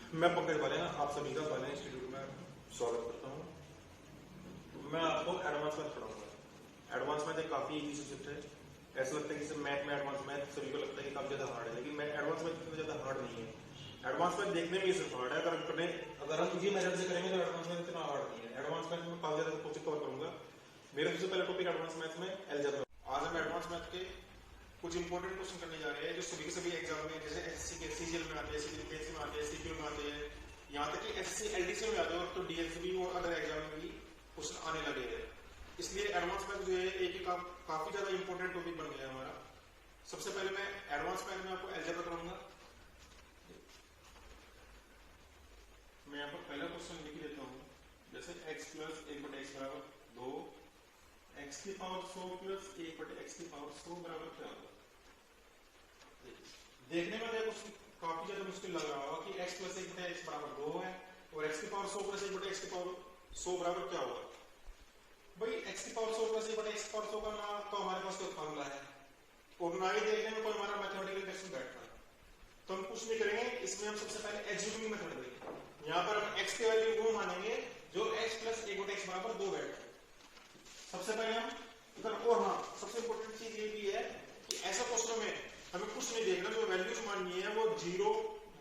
मैं पंकज वाले आप सभी का वाले इंस्टीट्यूट में स्वागत करता हूँ। मैं आपको एडवांस मैथ पढ़ाऊंगा। एडवांस मैथ एक काफी इजी सब्जेक्ट है। ऐसा लगता है कि मैथ में एडवांस मैथ सभी को लगता है कि काफी ज्यादा हार्ड है, लेकिन एडवांस मैथ इतना ज्यादा हार्ड नहीं है। एडवांस मैथ देखने में सिर्फ हार्ड है, अगर हम इजी मेथड से करेंगे तो एडवांस मैथ इतना हार्ड नहीं है। एडवांस मैथ में काफी ज्यादा टॉपिक कवर करूंगा। मेरा सबसे पहला टॉपिक एडवांस मैथ में अलजेब्रा। आज हम एडवांस मैथ के कुछ इंपॉर्टेंट क्वेश्चन करने जा रहे हैं जो सभी के सभी एग्जाम में, जैसे एसएससी के सीजीएल में आते हैं, सीजीएल में आते हैं, सीपीयू में आते हैं, यहाँ तक कि एसएससी एलडीसी में आते हैं, तो डीएसबी और अदर एग्जाम में भी क्वेश्चन आने लगे हैं। इसलिए एडवांस मैथ जो है एक काफी ज्यादा इंपॉर्टेंट टॉपिक बन गया है हमारा। सबसे पहले मैं एडवांस मैथ में आपको अलजेब्रा कराऊंगा। मैं यहाँ पर पहला क्वेश्चन लिख देता हूँ, जैसे x प्लस 1/x बराबर 2, x की पावर 100 प्लस 1/x की पावर 100 बराबर क्या होगा। देखने में देखो काफी ज्यादा मुश्किल लग रहा होगा कि x प्लस 1/x बराबर 2 है और x की पावर 100 प्लस 1/x की पावर 100 बराबर क्या होगा। भाई x की पावर 100 प्लस 1/x की पावर 100 का ना तो हमारे पास कोई फॉर्मूला है और ना ही देखने में कोई हमारा मैथमेटिकल इक्वेशन बैठ रहा है, तो हम कुछ नहीं करेंगे। इसमें हम सबसे पहले एज्यूमिंग मेथड देंगे। यहाँ पर हम x के वैल्यू वो मानेंगे जो x प्लस 1/x बराबर 2 बैठ है। सबसे पहले हम और हाँ, सबसे इंपॉर्टेंट चीज ये भी है कि ऐसा क्वेश्चन में हमें कुछ नहीं देखना, जो वैल्यूज माननी है वो 0,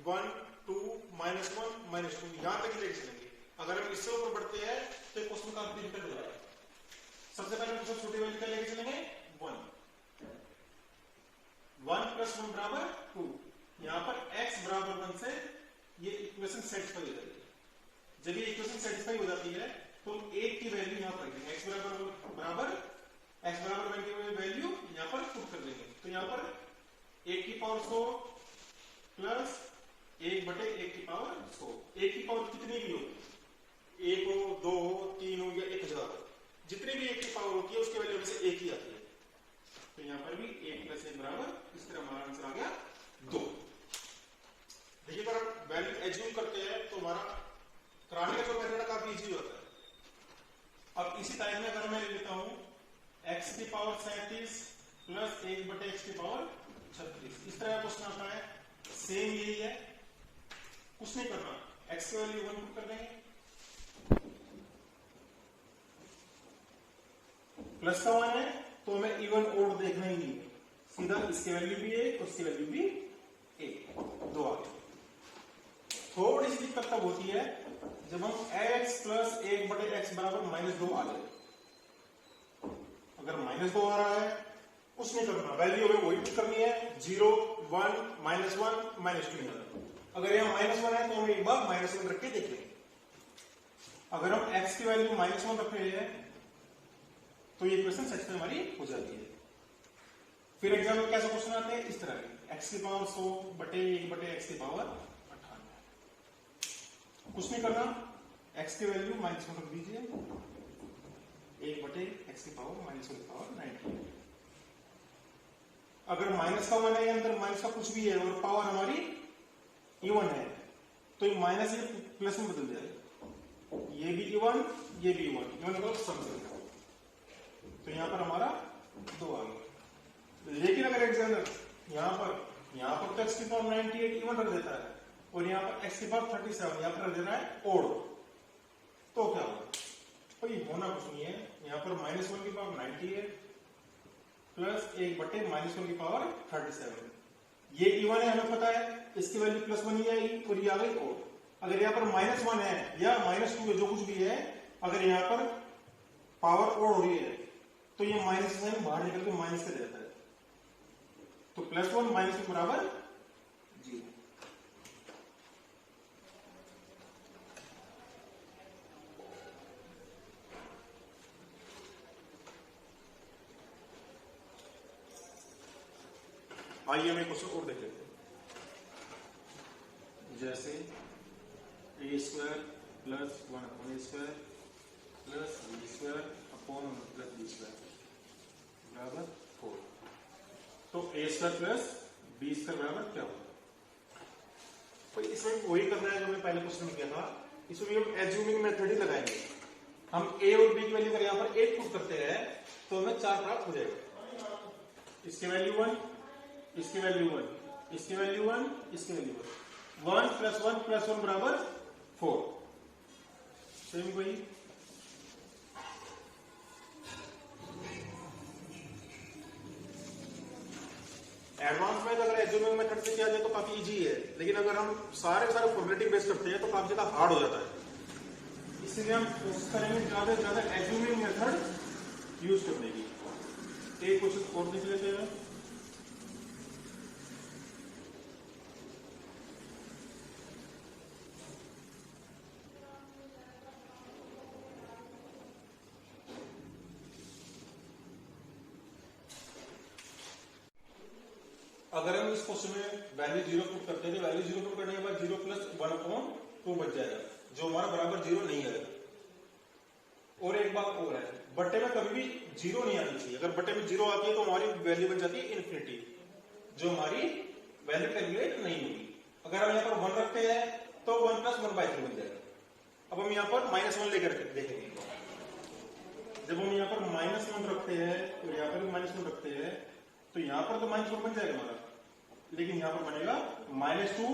1, 2, -1, -2 यहां तक ही लेके चलेंगे। अगर हम इससे ऊपर बढ़ते हैं तो क्वेश्चन काफी डिफिकल्ट हो जाएगा। सबसे पहले हम छोटी वैल्यू का लेके चलेंगे 1 + 1 बराबर 2। यहां पर x बराबर 1 से ये इक्वेशन सेटिस्फाई हो जाएगी। जब ये इक्वेशन सेटिस्फाई हो जाती है तो 1 की वैल्यू यहां पर x बराबर 1 की वैल्यू यहां पर पुट कर देंगे। तो यहां पर 1 की पावर 100 प्लस 1/1 की पावर 100। 1 की पावर कितनी भी हो, 1 हो, 2 हो, 3 हो या 1000 हो, जितनी भी 1 की पावर होती है उसकी वैल्यू में से 1 ही आती है। तो यहां पर भी 1 + 1 बराबर, इस तरह हमारा आंसर आ गया 2। देखिए अगर हम वैल्यू एज्यूम करते हैं तो हमारा कराने का जो मेथड है काफी इजी होता है। अब इसी टाइम में अगर मैं ले लेता हूं x की पावर 37 प्लस 1/x की पावर 36, इस तरह क्वेश्चन आता है। सेम यही है, कुछ नहीं करना, x की वैल्यू 1 पुट कर देंगे, प्लस का 1 है तो हमें इवन ओड देखना ही नहीं है, सीधा इसकी वैल्यू भी 1 और इसकी वैल्यू भी 1, 2 आ गए। थोड़ी सी दिक्कत तब होती है जब हम x प्लस 1/x बराबर -2 आ जाए। अगर -2 आ रहा है कुछ नहीं करना, वैल्यू हमें वही पुट करनी है, 0, 1, -1, -2। अगर यहाँ -1 है तो हम एक बार -1 रख के देख लेंगे। अगर हम x की वैल्यू -1 रख रहे हैं तो ये इक्वेशन सेटिस्फाई हमारी हो जाती है। फिर एग्जाम में कैसा क्वेश्चन आते हैं, इस तरह के x की पावर 100/1/x की पावर 98। कुछ नहीं करना, x की वैल्यू -1 रख दीजिए, 1/x की पावर -1 की पावर 98। अगर माइनस का 1 है अंदर, माइनस का कुछ भी है और पावर हमारी इवन है तो ये माइनस ये प्लस में बदल जाएगा। ये भी इवन, ये भी इवन, इवन मतलब सम से। तो यहां पर हमारा 2 आ गया। लेकिन अगर एग्जामिनर यहां पर तो x की पावर 98 इवन रख देता है और यहां पर x की पावर 37 यहां पर रख देना है ओड, तो क्या होगा। तो ये होना कुछ नहीं है, यहां पर -1 की पावर 98 प्लस 1/-1 की पावर 37। ये इवन है हमें पता है, इसकी वैल्यू +1 ही आएगी और ये आ गई ओड। अगर यहाँ पर -1 है या -2 है, जो कुछ भी है, अगर यहाँ पर पावर ओड हो रही है तो ये माइनस साइन बाहर निकल के माइनस कर देता है, तो +1 -1 बराबर 0। आइए हम एक क्वेश्चन और देख लेते हैं, जैसे a² + 1/a² plus b² upon b² बराबर 4। तो a² प्लस b² बराबर क्या होगा। तो इसमें वही करना है जो मैंने पहले क्वेश्चन में किया था, इसमें हम एज्यूमिंग मेथड ही लगाएंगे। हम a और b की वैल्यू अगर यहाँ पर 1 पुट करते हैं तो हमें 4 प्राप्त हो जाएगा। इसकी वैल्यू 1, इसकी वैल्यू 1, इसकी वैल्यू 1, इसकी वैल्यू 1। 1 प्लस वन बराबर 4। सेम वही एडवांस में अगर एज्यूमिंग मेथड से किया जाए तो काफी इजी है, लेकिन अगर हम सारे प्रोबेबिलिटी बेस करते हैं तो काफी ज्यादा हार्ड हो जाता है। इसलिए हम कोशिश करेंगे ज्यादा से ज्यादा एज्यूमिंग मेथड यूज करने की। एक क्वेश्चन और देख लेते हैं। अगर हम इस क्वेश्चन में वैल्यू 0 पुट करते हैं तो वैल्यू 0 पुट करने के बाद 0 प्लस 1/2 बच जाएगा, जो हमारा बराबर 0 नहीं आएगा। और एक बात और है, बट्टे में कभी भी 0 नहीं आनी चाहिए। अगर बट्टे में 0 आती है तो हमारी वैल्यू बन जाती है इन्फिनिटी, जो हमारी वैल्यू कैलकुलेट नहीं होगी। अगर हम यहाँ पर 1 रखते हैं तो 1 प्लस 1/3 बन जाएगा। अब हम यहाँ पर -1 लेकर देखेंगे। जब हम यहाँ पर -1 रखते हैं और यहाँ पर भी -1 रखते हैं तो यहाँ पर तो -1 बन जाएगा हमारा, लेकिन यहाँ पर बनेगा -2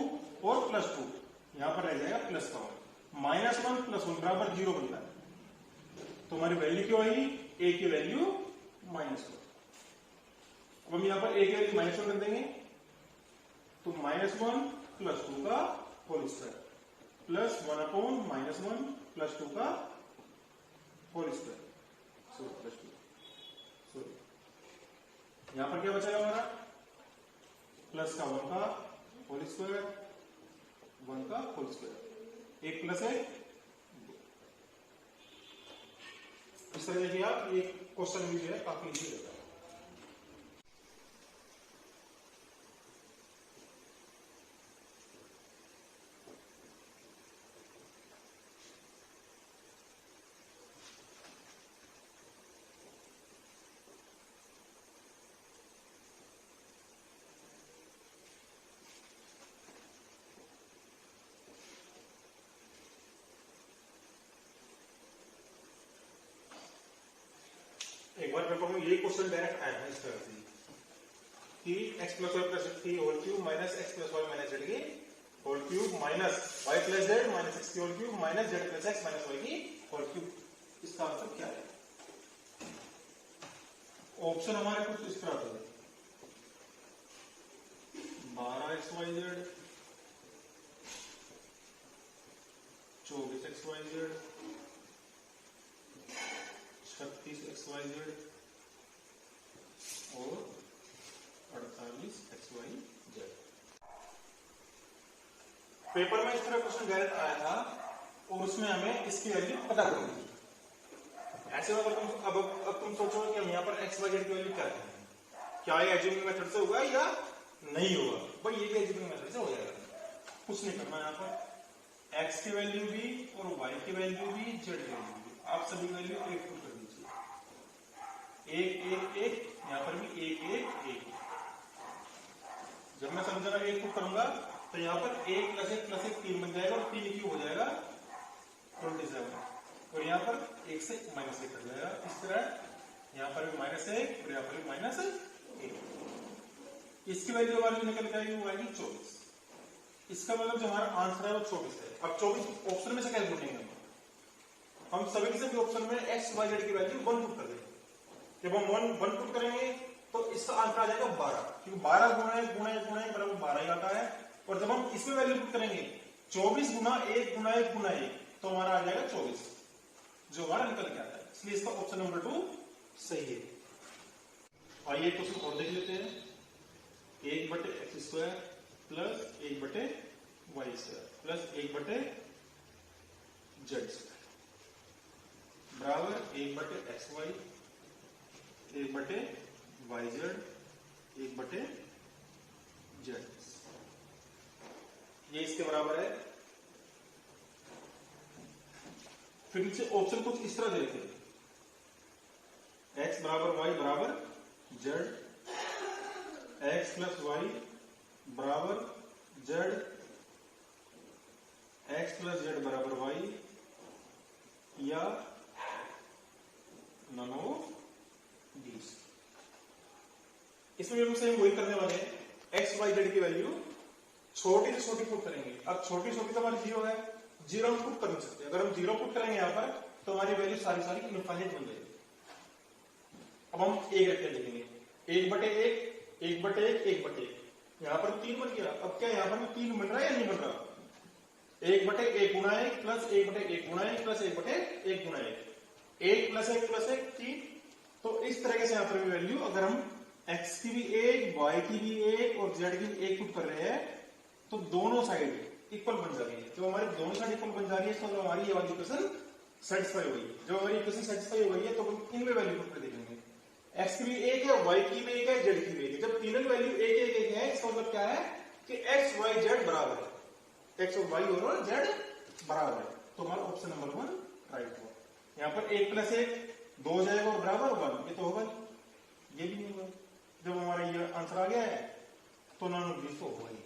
और +2, यहाँ पर रह जाएगा प्लस का 1। -1 + 1 बराबर 0 बनता है, तो हमारी वैल्यू क्यों आएगी? a की वैल्यू -1। अब हम यहाँ पर a की वैल्यू -1 कर देंगे तो -1 + 2 का होल स्क्वायर प्लस 1/-1 + 2 का होल स्क्वायर। यहां पर क्या बचेगा हमारा? प्लस का 1 का होल स्क्वायर, 1 का होल स्क्वायर, 1 + 1 इस तरह देखिए आप, ये क्वेश्चन भी जो है काफी इजी रहता है। एक बार पेपर में ये क्वेश्चन डायरेक्ट आया था इस तरह से कि x + y + z whole cube minus x + y - z की whole cube minus y + z minus x की whole cube minus z + x minus y की होल क्यूब। इसका आंसर क्या है? ऑप्शन हमारे कुछ इस तरह से 12xyz 24xyz 36xyz और 48xyz। पेपर में इस तरह क्वेश्चन डायरेक्ट आया था और उसमें हमें इसकी वैल्यू पता करनी थी। ऐसे में अब तुम सोचोगे कि हम यहाँ पर xyz की वैल्यू क्या करेंगे, क्या ये एज्यूमिंग मेथड से होगा या नहीं होगा? भाई ये भी एज्यूमिंग मेथड से हो जाएगा, कुछ नहीं करना। यहाँ पर x की वैल्यू भी और y की वैल्यू भी z की वैल्यू भी, आप सभी वैल्यू एक पुट कर दीजिए। 1 1 1, यहाँ पर भी 1 1 1। जब मैं सब जगह 1 पुट करूंगा तो यहाँ पर 1 + 1 + 1 3 बन जाएगा और 3 क्यूब हो जाएगा 27, और यहाँ पर 1 से -1 कट जाएगा। इस तरह यहाँ पर भी -1 और यहाँ पर भी -1। इसकी वैल्यू हमारी निकल के आएगी, वो आएगी 24। इसका मतलब जो हमारा आंसर है वो 24 है। अब 24 ऑप्शन में से कैसे ढूंढेंगे? हम सभी के सभी ऑप्शन में x y z की वैल्यू 1 पुट कर देंगे। जब हम 1 पुट करेंगे तो इसका आंसर आ जाएगा 12, क्योंकि 12 गुणे बराबर 12 ही आता है। और जब हम इसमें वैल्यू पुट करेंगे 24 गुना 1 गुना 1 गुना 1, तो हमारा आ जाएगा 24, जो हमारा निकल के आता है। इसलिए इसका ऑप्शन नंबर 2 सही है। आइए क्वेश्चन और देख लेते हैं। 1/x² plus 1/y² plus 1/z² बराबर 1/xy 1/yz 1/z। ये इसके बराबर है। फिर नीचे ऑप्शन कुछ इस तरह देते हैं, x बराबर y बराबर z, x + y बराबर z, x + z बराबर y, या नन ऑफ दीज। इसमें हम सेम वही करने वाले हैं। x y z की वैल्यू छोटी से छोटी पुट करेंगे। अब छोटी छोटी तो हमारी 0 है, 0 हम पुट कर नहीं सकते। अगर हम 0 पुट करेंगे यहाँ पर तो हमारी वैल्यू सारी सारी इनफाइनाइट बन जाएगी। अब हम एक रख के लिखेंगे, 1/1 1/1 1/1, यहाँ पर 3 बन गया। अब क्या यहाँ पर 3 बन रहा है या नहीं बन रहा? 1/1 गुणा 1 प्लस 1/1 गुणा 1 प्लस 1/1 गुणा 1, 1 प्लस 1 प्लस 1 3। तो इस तरीके से यहाँ पर वैल्यू अगर हम x की भी 1, y की भी 1 और z की भी 1 पुट कर रहे हैं तो दोनों साइड इक्वल बन जा रही है। जब हमारी दोनों साइड इक्वल बन जा रही है तो हमारी ये वाली इक्वेशन सेटिस्फाई हो गई। जब हमारी इक्वेशन सेटिस्फाई हो गई है तो हम इनमें वैल्यू पुट कर देखेंगे, x की भी 1 है, y की भी 1 है, z की भी 1 है। जब तीनों की वैल्यू 1 1 1 है इसका मतलब क्या है कि x y z बराबर है, x और y और z बराबर है। तो हमारा ऑप्शन नंबर 1 राइट हुआ। यहाँ पर 1 प्लस 1 2 हो जाएगा और बराबर 1, ये तो होगा, ये भी नहीं हुआ। जब हमारा ये आंसर आ गया है तो नॉन ऑफ दिस तो होगा ही।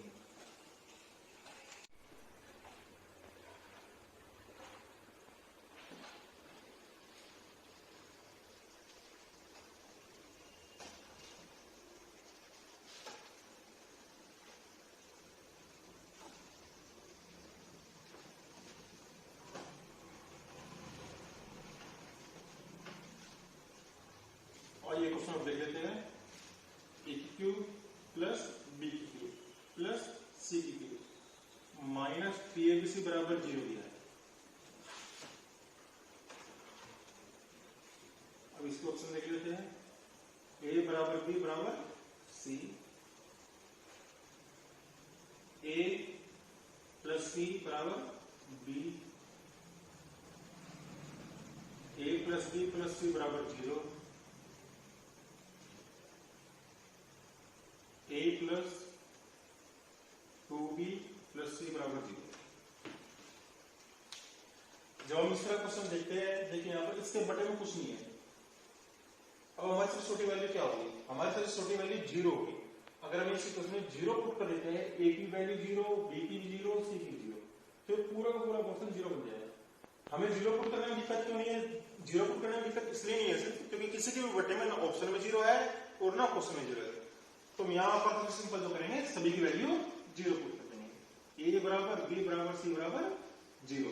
ये क्वेश्चन आप देख लेते हैं, ए की क्यूब प्लस बी की क्यूब प्लस सी की cube minus P A B C बराबर 0 दिया है। अब इसके ऑप्शन देख लेते हैं, ए बराबर बी बराबर सी, ए प्लस सी बराबर बी, ए प्लस बी प्लस सी बराबर 0, a plus 2b plus c बराबर 0। जब हम इसका क्वेश्चन देखते हैं, देखिए यहाँ पर इसके बटे में कुछ नहीं है। अब हमारी सबसे छोटी वैल्यू क्या होगी? हमारी सबसे छोटी वैल्यू 0 होगी। अगर हम इस क्वेश्चन में 0 पुट कर देते हैं, a की वैल्यू 0, b की 0, c की 0, तो पूरा का पूरा क्वेश्चन 0 बन जाएगा। हमें 0 पुट करने में दिक्कत क्यों नहीं है? 0 पुट करने में दिक्कत इसलिए नहीं है सिर्फ क्योंकि किसी के भी बटे में ना ऑप्शन में 0 है और ना क्वेश्चन में 0 है। तो हम यहाँ पर तो सिंपल जो करेंगे, सभी की वैल्यू 0 पुट कर देंगे, a बराबर b बराबर c बराबर 0।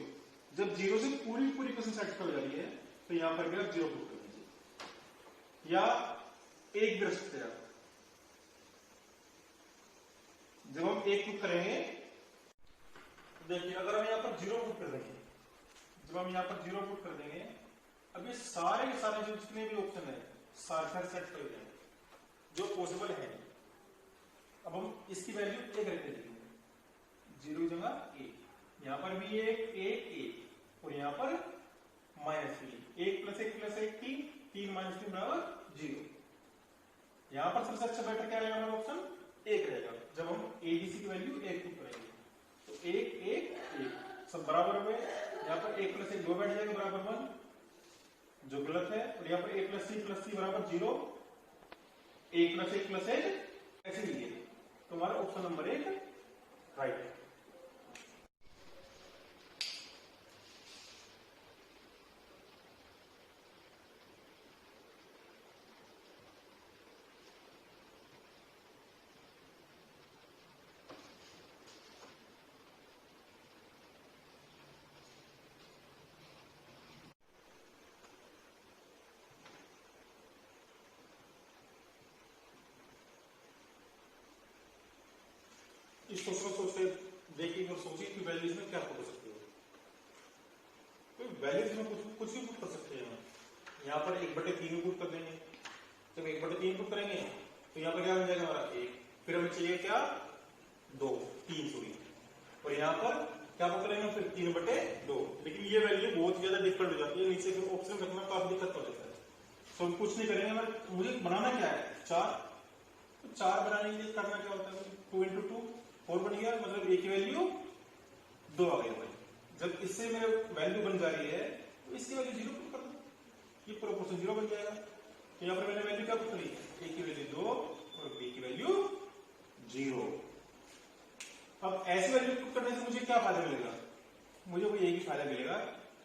जब 0 से पूरी क्वेश्चन सेटिस्फाई हो जाती है तो यहाँ पर भी आप 0 पुट कर दीजिए, या 1 भी रख सकते हैं। जब हम 1 पुट करेंगे तो देखिए, अगर हम यहाँ पर 0 पुट कर देंगे, जब हम यहाँ पर 0 पुट कर देंगे, अब ये सारे के सारे जो जितने भी ऑप्शन है सारे सेट कर देंगे जो पॉसिबल है। अब हम इसकी वैल्यू 1 रख देंगे, 0 जगह 1, यहाँ पर भी 1 और यहाँ पर माइनस 1 प्लस 1 प्लस 1 3 माइनस 3 बराबर 0। यहाँ पर सबसे अच्छा बेटर क्या रहेगा? हमारा ऑप्शन 1 रहेगा। जब हम एबीसी की वैल्यू 1 पुट करेंगे तो 1 1 1 सब बराबर हुए। यहाँ पर 1 प्लस 1 2 बैठ जाएगा बराबर 1, जो गलत है। और यहाँ पर 1 प्लस सी बराबर 0, 1 प्लस 1 प्लस 1 ऐसे लिखिए। तो हमारा ऑप्शन नंबर 1 राइट है। इस क्वेश्चन को सोचते देखिए और सोचिए कि वैल्यूज में क्या पुट कर सकते हो। तो वैल्यूज में कुछ भी पुट कर सकते हैं। यहाँ पर 1/3 पुट कर देंगे। जब 1/3 पुट करेंगे तो यहाँ पर क्या बन जाएगा? हमारा 1। फिर हमें चाहिए क्या? 2 3 सॉरी। और यहाँ पर क्या पुट करेंगे? फिर 3/2। लेकिन ये वैल्यू बहुत ज्यादा डिफिकल्ट हो जाती है, नीचे फिर ऑप्शन रखना काफी दिक्कत हो जाता है। तो हम कुछ नहीं करेंगे, मुझे बनाना क्या है? 4। तो 4 बनाने के लिए करना क्या होता है? 2 × 2 4 बन गया, मतलब a की वैल्यू 2 आ गई भाई। जब इससे मेरे वैल्यू बन जा रही है तो इसकी वैल्यू 0 पुट कर दो, ये प्रोपोर्शन 0 बन जाएगा। तो यहाँ पर मैंने वैल्यू क्या पुट करी? a की वैल्यू 2 और b की वैल्यू 0। अब ऐसी वैल्यू पुट करने से मुझे क्या फायदा मिलेगा? मुझे वो यही फायदा मिलेगा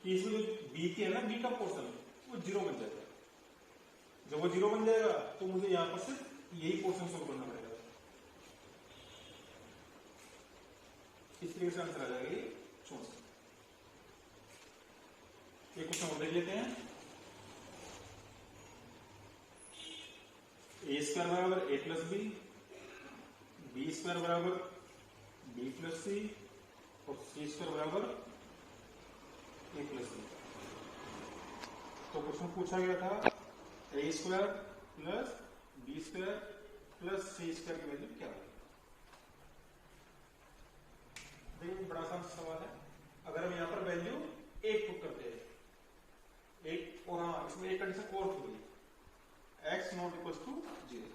कि इसमें जो b की है ना, b का पोर्शन वो 0 बन जाएगा। जब वो 0 बन जाएगा तो मुझे यहाँ पर सिर्फ यही पोर्शन सोल्व करना पड़ेगा। इस तरीके से आंसर आ जाएगा ये 64। एक क्वेश्चन और देख लेते हैं। ए स्क्वायर बराबर ए प्लस बी स्क्वायर बराबर बी प्लस सी और सी स्क्वायर बराबर ए प्लस सी। तो क्वेश्चन पूछा गया था A square plus B square plus C square की वैल्यू क्या होगी। देखिए बड़ा आसान सवाल है। अगर हम यहाँ पर वैल्यू एक पुट करते हैं, एक, और हाँ इसमें एक कंडीशन और होगी, x not equal to 0,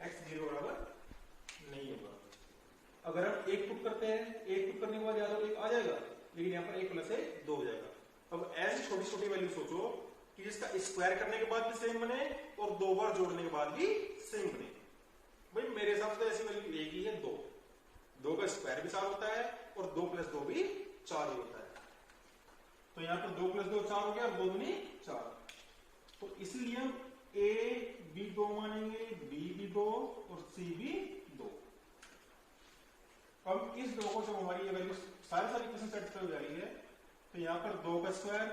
x 0 बराबर नहीं होगा। अगर हम एक पुट करते हैं, एक पुट करने के बाद या तो एक आ जाएगा, लेकिन यहाँ पर एक प्लस है 2 हो जाएगा। अब ऐसी छोटी छोटी वैल्यू सोचो कि जिसका स्क्वायर करने के बाद भी सेम बने और 2 बार जोड़ने के बाद भी सेम बने। भाई मेरे हिसाब से ऐसी वैल्यू एक ही है 2, 2 का स्क्वायर भी 4 होता है और 2 प्लस 2 भी 4 ही होता है। तो यहाँ पर 2 प्लस 2 4 हो गया और 2 दूनी 4। तो इसलिए हम ए भी 2 मानेंगे, बी भी 2 और सी भी 2। अब इस 2 को जब हमारी ये वैल्यू सारी इक्वेशन सेटिस्फाई हो जाएगी है, तो यहाँ पर 2 का स्क्वायर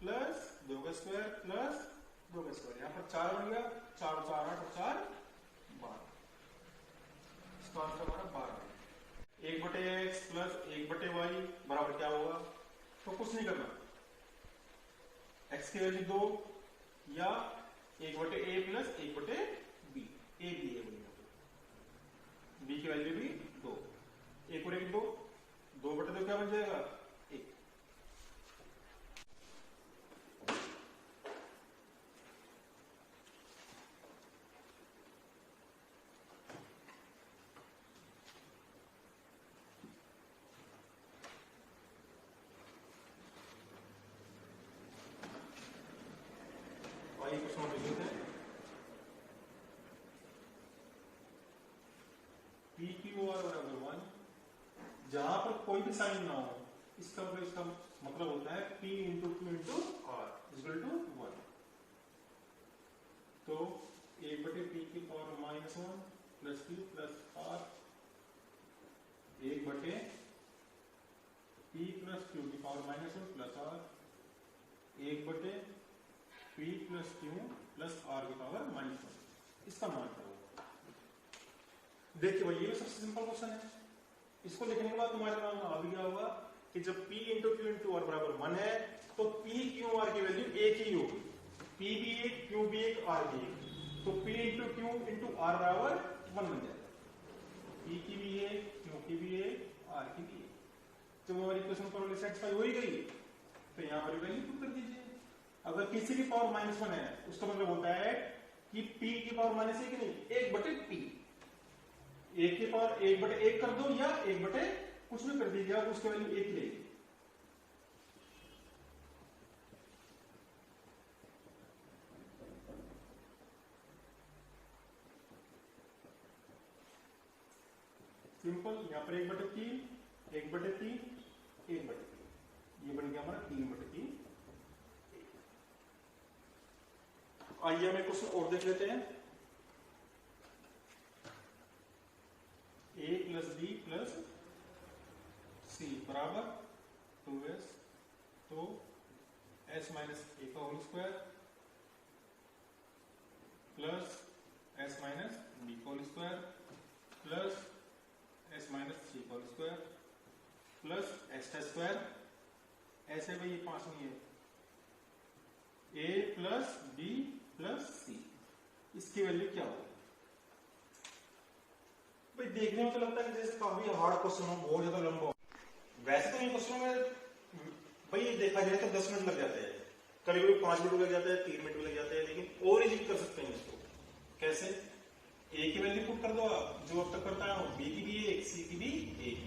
प्लस 2 का स्क्वायर प्लस 2 का स्क्वायर, यहाँ पर 4 बन गया, 4 4 8 और 4 12। इसका आंसर हमारा 12। 1/x प्लस 1/y बराबर क्या होगा? तो कुछ नहीं करना, x की वैल्यू 2 या 1/a प्लस 1/b, a भी है, b की वैल्यू भी 2, 1 और 1 2, 2/2 क्या बन जाएगा 1। आइए क्वेश्चन नंबर देखते हैं। पी क्यू आर बराबर 1, जहां पर कोई भी साइन ना हो, इसका मतलब होता है P into Q into R equal to 1। तो 1/p की power -1 plus Q plus R 1/p plus Q की power -1 plus R 1/p plus Q plus R की पावर -1। इसका मान करो। देखिए भाई ये सबसे सिंपल क्वेश्चन है। इसको लिखने के बाद तुम्हारे दिमाग में आ भी गया होगा कि जब P into Q into R बराबर 1 है तो P क्यू आर की वैल्यू एक ही होगी। P भी एक, Q भी एक, R भी एक। तो P into Q into R बराबर 1 बन जाएगा। P की भी है, Q की भी है, R की भी है। जब हमारी इक्वेशन फॉर्मूला सेटिस्फाई हो ही गई तो यहाँ पर वैल्यू पुट कर दीजिए। अगर किसी की पावर -1 है उसका मतलब होता है कि P की पावर -1 नहीं, 1/p, एक की पावर 1/1 कर दो या 1/ कुछ भी कर दीजिए, उसकी वैल्यू 1 लेगी। सिंपल। यहां पर 1/3, 1/3, 1/3, ये बन गया हमारा 3/3। आइए हम एक क्वेश्चन और देख लेते हैं। a plus b plus c बराबर 2s, तो s माइनस a का whole square plus s minus b का whole square plus s minus c का होल स्क्वायर प्लस s का स्क्वायर। ऐसे भाई ये 5 नहीं है, a plus b plus c, इसकी वैल्यू क्या होगी? भाई देखने में तो लगता है कि जैसे काफी हार्ड क्वेश्चन हो, बहुत ज्यादा लंबा हो। वैसे तो ये क्वेश्चन में भाई देखा जाए तो 10 मिनट लग जाते हैं, कभी कभी 5 मिनट लग जाते हैं, 3 मिनट लग जाते हैं, लेकिन और इजी कर सकते हैं इसको। कैसे? a की वैल्यू पुट कर दो आप, जो अब तक करता है, b की भी 1, c की भी 1।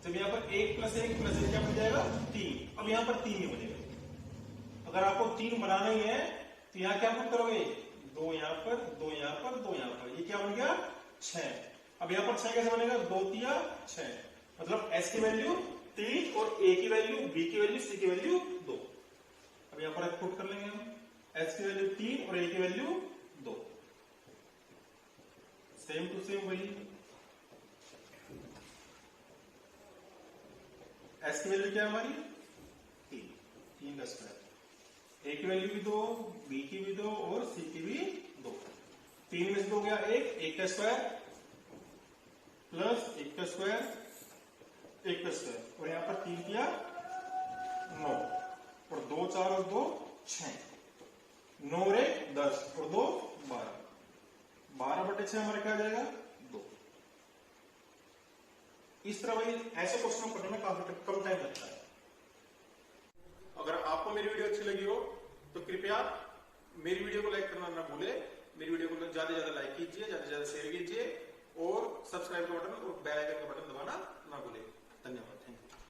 जब यहाँ पर 1 प्लस 1 प्लस 1 क्या बन जाएगा 3। अब यहाँ पर 3 ही बनेगा। अगर आपको 3 बनाना ही है तो यहाँ क्या पुट करोगे, 2 यहाँ पर, 2 यहाँ पर, 2 यहाँ पर, ये क्या बन गया 6। अब यहाँ पर 6 कैसे बनेगा, 2 3 6, मतलब s की वैल्यू 3 और a की वैल्यू, b की वैल्यू, c की वैल्यू 2। अब यहाँ पर पुट कर लेंगे हम, s की वैल्यू 3 और a की वैल्यू 2। सेम टू सेम वही एस की वैल्यू क्या है हमारी 3 का स्क्वायर, ए की वैल्यू भी 2, बी की भी 2 और सी की भी 2। 3 में से 2 गया 1 का स्क्वायर प्लस 1 का स्क्वायर 1 का स्क्वायर, और यहां पर 3 किया 9 और 2 4 और 2 6, 9 और 1 10 और 2 12, 12/6 हमारा क्या आ जाएगा 2। इस तरह भाई ऐसे क्वेश्चन करने में काफी कम टाइम लगता है। अगर आपको मेरी वीडियो अच्छी लगी हो तो कृपया मेरी वीडियो को लाइक करना ना भूले, मेरी वीडियो को ज्यादा से ज्यादा लाइक कीजिए, ज्यादा से ज्यादा शेयर कीजिए और सब्सक्राइब का बटन और बेल आइकन का बटन दबाना ना भूले। धन्यवाद।